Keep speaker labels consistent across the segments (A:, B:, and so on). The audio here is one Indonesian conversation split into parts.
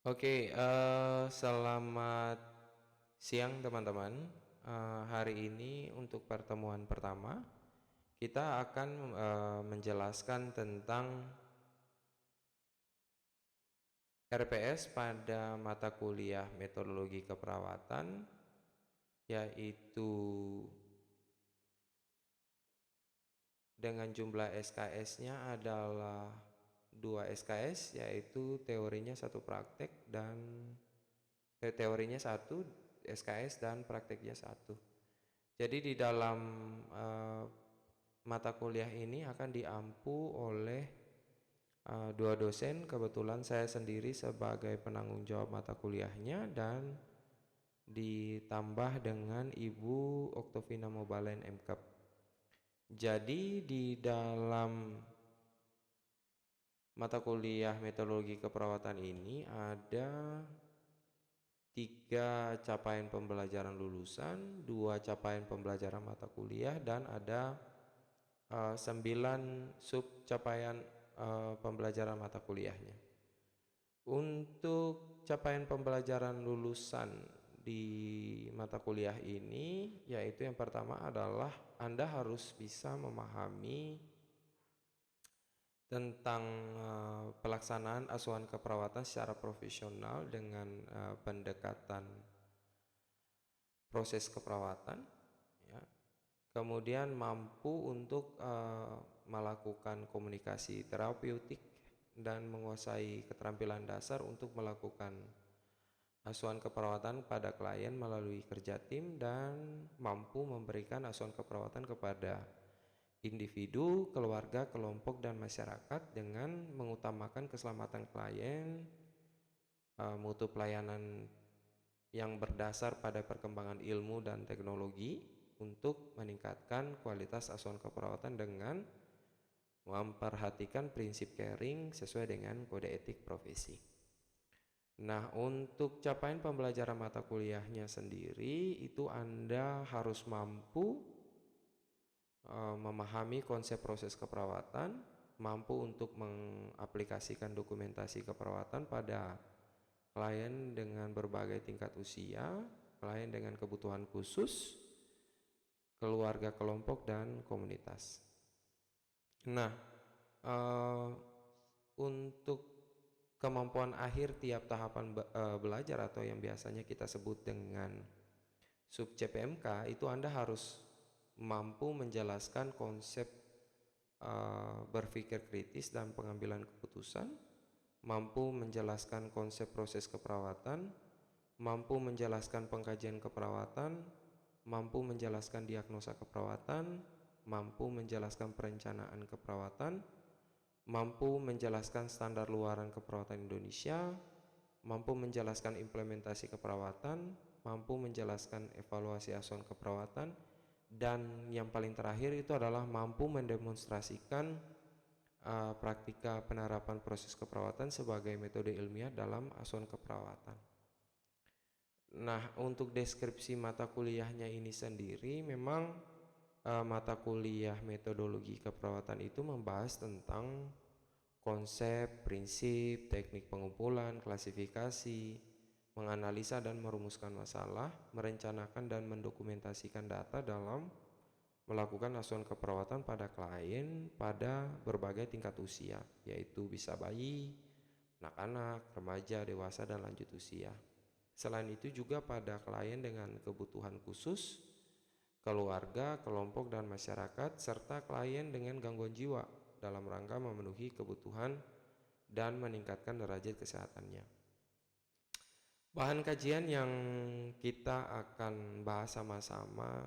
A: Oke, selamat siang teman-teman. Hari ini untuk pertemuan pertama, kita akan menjelaskan tentang RPS pada mata kuliah metodologi keperawatan, yaitu dengan jumlah SKS-nya adalah 2 SKS, yaitu teorinya 1 praktek dan teorinya 1 SKS dan prakteknya 1. Jadi di dalam mata kuliah ini akan diampu oleh 2 dosen. Kebetulan saya sendiri sebagai penanggung jawab mata kuliahnya dan ditambah dengan Ibu Oktovina Mobalen MKep. Jadi di dalam mata kuliah metodologi keperawatan ini ada 3 capaian pembelajaran lulusan, 2 capaian pembelajaran mata kuliah, dan ada 9 sub capaian pembelajaran mata kuliahnya. Untuk capaian pembelajaran lulusan di mata kuliah ini, yaitu yang pertama adalah Anda harus bisa memahami tentang pelaksanaan asuhan keperawatan secara profesional dengan pendekatan proses keperawatan, ya. Kemudian mampu untuk melakukan komunikasi terapeutik dan menguasai keterampilan dasar untuk melakukan asuhan keperawatan pada klien melalui kerja tim, dan mampu memberikan asuhan keperawatan kepada individu, keluarga, kelompok, dan masyarakat dengan mengutamakan keselamatan klien, mutu pelayanan yang berdasar pada perkembangan ilmu dan teknologi untuk meningkatkan kualitas asuhan keperawatan dengan memperhatikan prinsip caring sesuai dengan kode etik profesi. Nah, untuk capaian pembelajaran mata kuliahnya sendiri itu Anda harus mampu memahami konsep proses keperawatan, mampu untuk mengaplikasikan dokumentasi keperawatan pada klien dengan berbagai tingkat usia, klien dengan kebutuhan khusus, keluarga, kelompok, dan komunitas. Nah, untuk kemampuan akhir tiap tahapan belajar atau yang biasanya kita sebut dengan sub CPMK, itu Anda harus mampu menjelaskan konsep berpikir kritis dan pengambilan keputusan, mampu menjelaskan konsep proses keperawatan, mampu menjelaskan pengkajian keperawatan, mampu menjelaskan diagnosa keperawatan, mampu menjelaskan perencanaan keperawatan, mampu menjelaskan standar luaran keperawatan Indonesia, mampu menjelaskan implementasi keperawatan, mampu menjelaskan evaluasi asuhan keperawatan, dan yang paling terakhir itu adalah mampu mendemonstrasikan praktika penerapan proses keperawatan sebagai metode ilmiah dalam asuhan keperawatan. Nah, untuk deskripsi mata kuliahnya ini sendiri, memang mata kuliah metodologi keperawatan itu membahas tentang konsep, prinsip, teknik pengumpulan, klasifikasi, menganalisa dan merumuskan masalah, merencanakan dan mendokumentasikan data dalam melakukan asuhan keperawatan pada klien pada berbagai tingkat usia, yaitu bisa bayi, anak-anak, remaja, dewasa, dan lanjut usia. Selain itu juga pada klien dengan kebutuhan khusus, keluarga, kelompok, dan masyarakat, serta klien dengan gangguan jiwa dalam rangka memenuhi kebutuhan dan meningkatkan derajat kesehatannya. Bahan kajian yang kita akan bahas sama-sama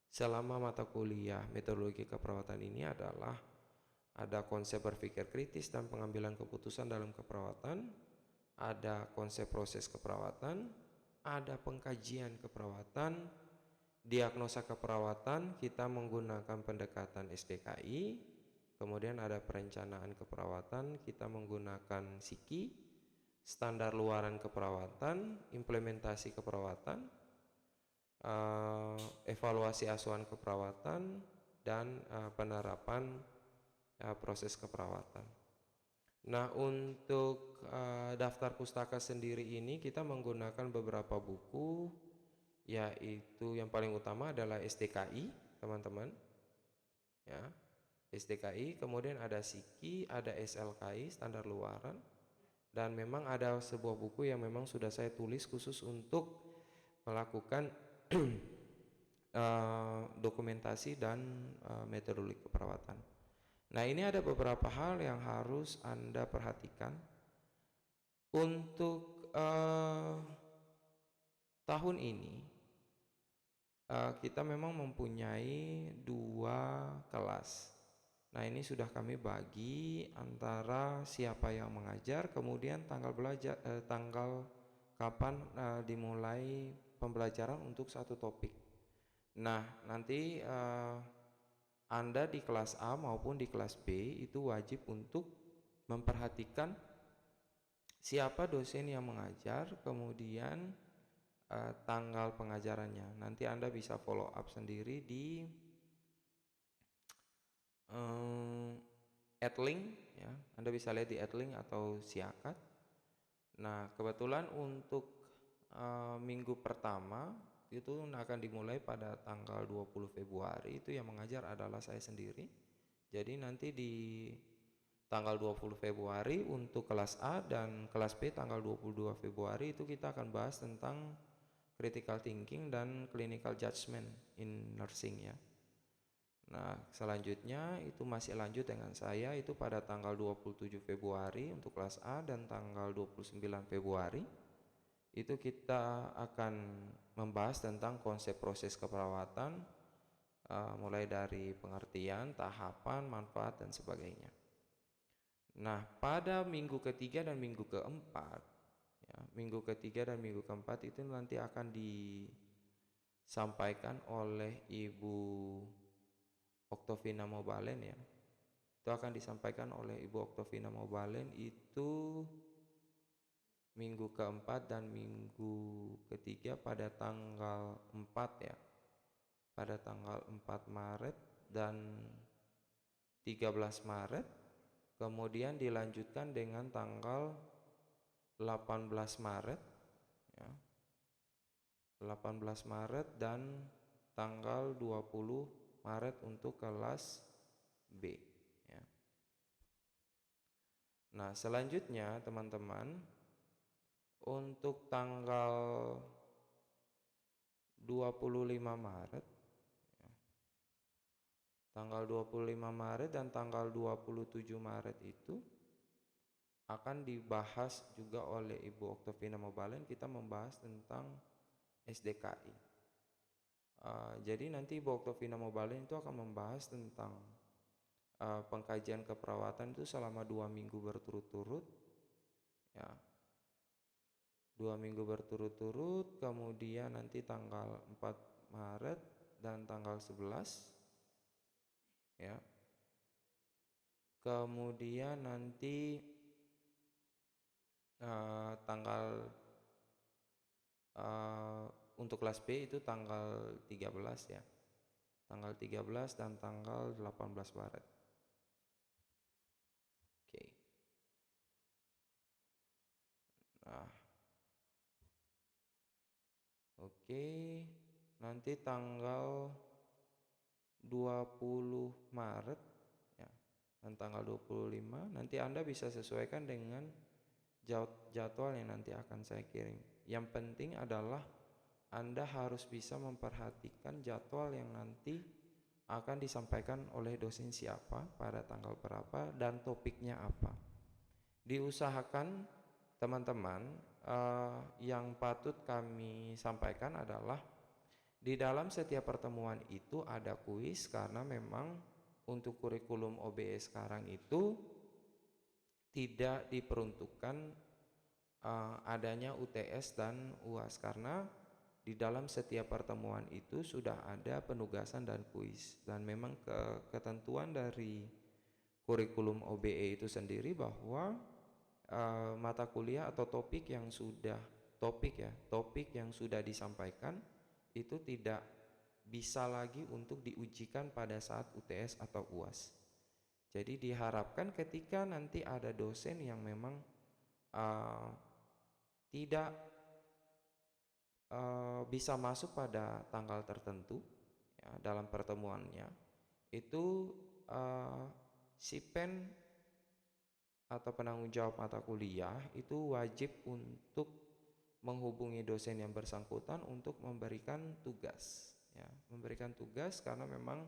A: selama mata kuliah metodologi keperawatan ini adalah ada konsep berpikir kritis dan pengambilan keputusan dalam keperawatan, ada konsep proses keperawatan, ada pengkajian keperawatan, diagnosa keperawatan kita menggunakan pendekatan SDKI, kemudian ada perencanaan keperawatan kita menggunakan SIKI, standar luaran keperawatan, implementasi keperawatan, evaluasi asuhan keperawatan, dan penerapan proses keperawatan. Nah, untuk daftar pustaka sendiri ini kita menggunakan beberapa buku, yaitu yang paling utama adalah STKI, teman-teman. Ya, STKI, kemudian ada SIKI, ada SLKI, standar luaran, dan memang ada sebuah buku yang memang sudah saya tulis khusus untuk melakukan dokumentasi dan metodologi keperawatan. Nah, ini ada beberapa hal yang harus Anda perhatikan. Untuk tahun ini kita memang mempunyai 2 kelas. Nah, ini sudah kami bagi antara siapa yang mengajar, kemudian tanggal kapan dimulai pembelajaran untuk satu topik. Nah, nanti Anda di kelas A maupun di kelas B itu wajib untuk memperhatikan siapa dosen yang mengajar, kemudian tanggal pengajarannya. Nanti Anda bisa follow up sendiri di Edlink, ya. Anda bisa lihat di Edlink atau Siakat. Nah, kebetulan untuk minggu pertama itu akan dimulai pada tanggal 20 Februari. Itu yang mengajar adalah saya sendiri. Jadi nanti di tanggal 20 Februari untuk kelas A dan kelas B tanggal 22 Februari itu kita akan bahas tentang critical thinking dan clinical judgment in nursing, ya. Nah, selanjutnya itu masih lanjut dengan saya itu pada tanggal 27 Februari untuk kelas A dan tanggal 29 Februari itu kita akan membahas tentang konsep proses keperawatan, mulai dari pengertian, tahapan, manfaat, dan sebagainya. Nah, pada minggu ketiga dan minggu keempat, ya, minggu ketiga dan minggu keempat itu nanti akan disampaikan oleh Ibu Oktovina Mobalen, ya. Itu akan disampaikan oleh Ibu Oktovina Mobalen itu minggu keempat dan minggu ketiga pada tanggal 4, ya. Pada tanggal 4 Maret dan 13 Maret. Kemudian dilanjutkan dengan tanggal 18 Maret, ya. 18 Maret dan tanggal 20 Maret untuk kelas B, ya. Nah, selanjutnya teman-teman, untuk tanggal 25 Maret, ya, tanggal 25 Maret dan tanggal 27 Maret itu akan dibahas juga oleh Ibu Oktovina Mobalen. Kita membahas tentang SDKI. Jadi nanti Ibu Oktovina Mobalen itu akan membahas tentang pengkajian keperawatan itu selama 2 minggu berturut-turut, ya. 2 minggu berturut-turut, kemudian nanti tanggal 4 Maret dan tanggal 11, ya. Kemudian nanti tanggal untuk kelas B itu tanggal 13, ya. Tanggal 13 dan tanggal 18 Maret. Oke. Nah, oke. Nanti tanggal 20 Maret, ya, dan tanggal 25 nanti Anda bisa sesuaikan dengan jadwal yang nanti akan saya kirim. Yang penting adalah Anda harus bisa memperhatikan jadwal yang nanti akan disampaikan oleh dosen siapa, pada tanggal berapa, dan topiknya apa. Diusahakan teman-teman, yang patut kami sampaikan adalah di dalam setiap pertemuan itu ada kuis, karena memang untuk kurikulum OBE sekarang itu tidak diperuntukkan adanya UTS dan UAS, karena di dalam setiap pertemuan itu sudah ada penugasan dan kuis. Dan memang ketentuan dari kurikulum OBE itu sendiri bahwa mata kuliah atau topik yang sudah disampaikan itu tidak bisa lagi untuk diujikan pada saat UTS atau UAS. Jadi diharapkan ketika nanti ada dosen yang memang uh, tidak bisa masuk pada tanggal tertentu ya, dalam pertemuannya, itu si pen atau penanggung jawab mata kuliah itu wajib untuk menghubungi dosen yang bersangkutan untuk memberikan tugas ya, memberikan tugas, karena memang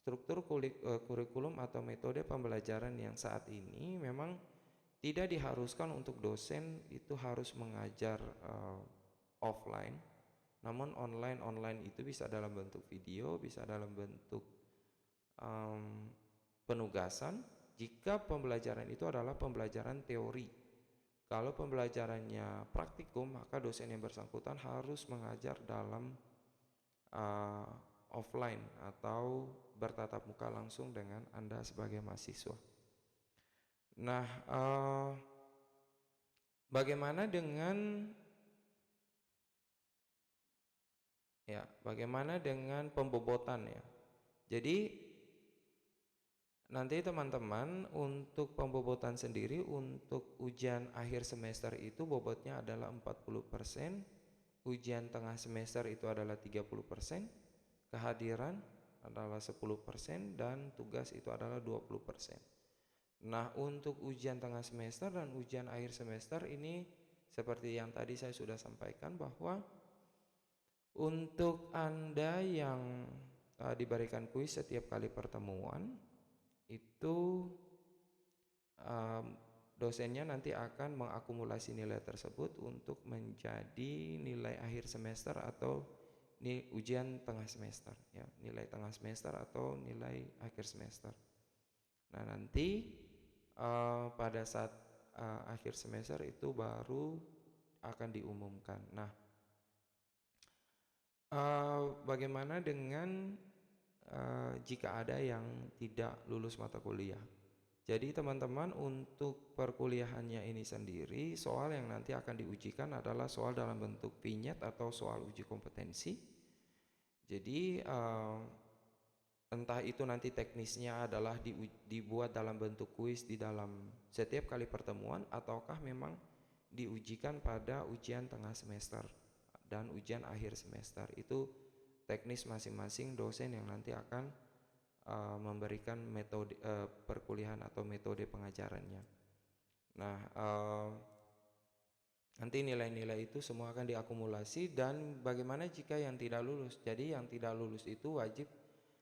A: struktur kurikulum atau metode pembelajaran yang saat ini memang tidak diharuskan untuk dosen itu harus mengajar offline, namun online itu bisa dalam bentuk video, bisa dalam bentuk penugasan jika pembelajaran itu adalah pembelajaran teori. Kalau pembelajarannya praktikum, maka dosen yang bersangkutan harus mengajar dalam offline atau bertatap muka langsung dengan Anda sebagai mahasiswa. Nah, bagaimana dengan pembobotan ya? Jadi nanti teman-teman untuk pembobotan sendiri untuk ujian akhir semester itu bobotnya adalah 40%, ujian tengah semester itu adalah 30%, kehadiran adalah 10%, dan tugas itu adalah 20%. Nah, untuk ujian tengah semester dan ujian akhir semester ini seperti yang tadi saya sudah sampaikan, bahwa untuk Anda yang diberikan kuis setiap kali pertemuan itu dosennya nanti akan mengakumulasi nilai tersebut untuk menjadi nilai akhir semester atau ujian tengah semester ya, nilai tengah semester atau nilai akhir semester. Nah, nanti pada saat akhir semester itu baru akan diumumkan. Nah, bagaimana dengan jika ada yang tidak lulus mata kuliah? Jadi teman-teman, untuk perkuliahannya ini sendiri, soal yang nanti akan diujikan adalah soal dalam bentuk vinyet atau soal uji kompetensi. Jadi entah itu nanti teknisnya adalah dibuat dalam bentuk kuis di dalam setiap kali pertemuan, ataukah memang diujikan pada ujian tengah semester dan ujian akhir semester. Itu teknis masing-masing dosen yang nanti akan memberikan metode perkuliahan atau metode pengajarannya. Nah, nanti nilai-nilai itu semua akan diakumulasi. Dan bagaimana jika yang tidak lulus? Jadi yang tidak lulus itu wajib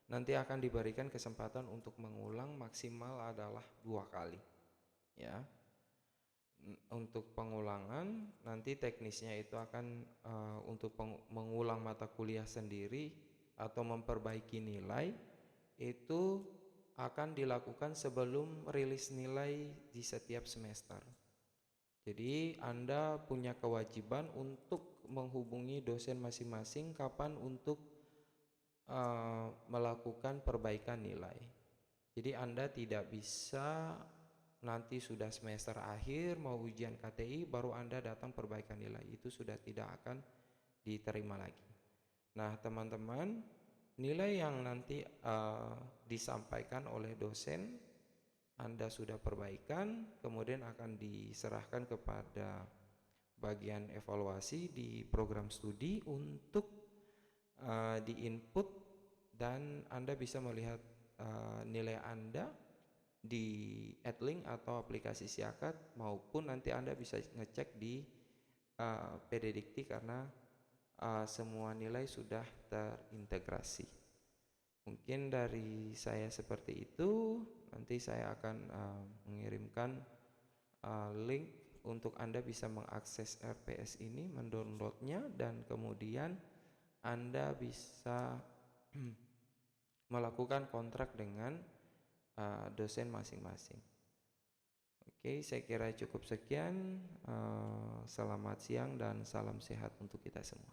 A: nanti akan diberikan kesempatan untuk mengulang, maksimal adalah 2 kali ya. Untuk pengulangan nanti teknisnya itu akan untuk mengulang mata kuliah sendiri atau memperbaiki nilai itu akan dilakukan sebelum rilis nilai di setiap semester. Jadi Anda punya kewajiban untuk menghubungi dosen masing-masing kapan untuk melakukan perbaikan nilai. Jadi Anda tidak bisa nanti sudah semester akhir mau ujian KTI baru Anda datang perbaikan nilai, itu sudah tidak akan diterima lagi. Nah, teman-teman, nilai yang nanti disampaikan oleh dosen Anda sudah perbaikan, kemudian akan diserahkan kepada bagian evaluasi di program studi untuk di-input, dan Anda bisa melihat nilai Anda di Edlink atau aplikasi Siakat, maupun nanti Anda bisa ngecek di PD Dikti karena semua nilai sudah terintegrasi. Mungkin dari saya seperti itu. Nanti saya akan mengirimkan link untuk Anda bisa mengakses RPS ini, mendownloadnya, dan kemudian Anda bisa melakukan kontrak dengan dosen masing-masing. Oke, saya kira cukup sekian. Selamat siang dan salam sehat untuk kita semua.